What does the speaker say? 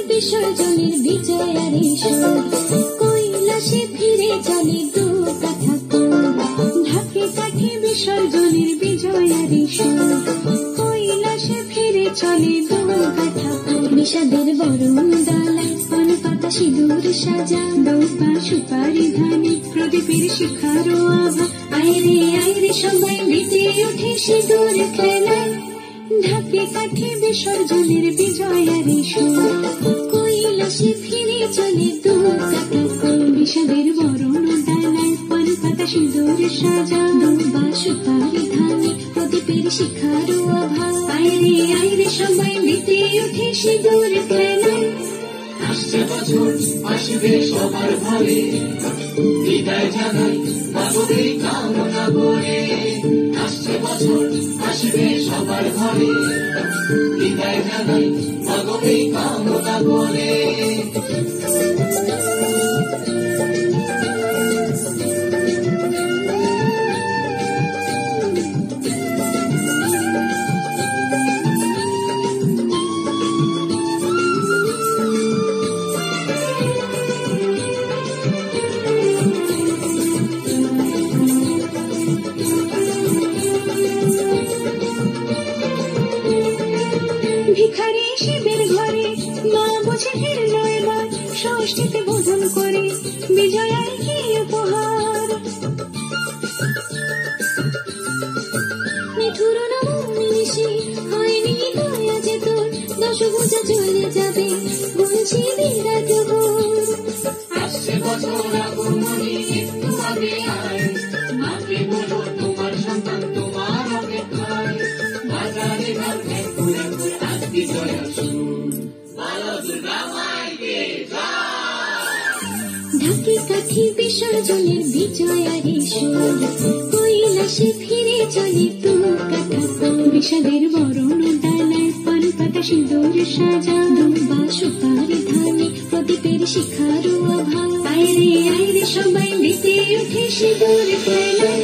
বিসর্জনের বিজয়ার সুর কৈলাসে ফিরে চলে দু কাঠা ঢাকে কাঠে বিসর্জনের বিজয়ার সুর কৈলাসে ফিরে চলে দু কাঠা বিষাদের বরণ ডালায় পান পাতা সিঁদুর সাজা দৌপা সুপারি ধানে প্রদীপের শিখারো আভা আইরে সবাই মেতে ওঠে সিঁদুর খেলায় ঢাকে কাঠে বিসর্জনের বিজয়ার সুর কৈলাসে ফিরে চলে দু কাঠা বিষাদের বরণ ডালায় পান পাতা সিঁদুর সাজা দৌপা সুপারি ধানে প্রদীপের শিখারো আভা আইরে সবাই মেতে ওঠে সিঁদুর খেলায় আসছে বছর আসবে সবার ঘরে বিদায় জানাই মাগোদের কামনা করে আসছে বছর আসবে সবার ঘরে বিদায় জানাই মাগোদের কামনা করে ভিখারি শিবের ঘরে মা বুঝে ফিরল এবার ষষ্ঠীতে বোধন করে বিজয়ার কি উপহার মিঠুর নাম মিশে হয়নি দয়া যে তোর দশভুজা চলে যাবে বলছি বিরাট ভোর আসছে বছর আগমনী একটু আগে আয় মাকে বলো তোমার সন্তান তোমার অপেক্ষায় বাজারে ঘাটে ঘুরে ঘুরে আজ বিজয়া সুর বলো দুর্গা মাইকে ঢাকে কাঠি বিসর্জনের বিজয়ার সুর কৈলাসে ফিরে চলে দু কাঠা বিষাদের বরণ ডালায় পান পাতা সিঁদুর সাজা দৌপা সুপারি ধানে প্রদীপের শিখারো আভা আইরে সবাই মেতে ওঠে সিঁদুর খেলায়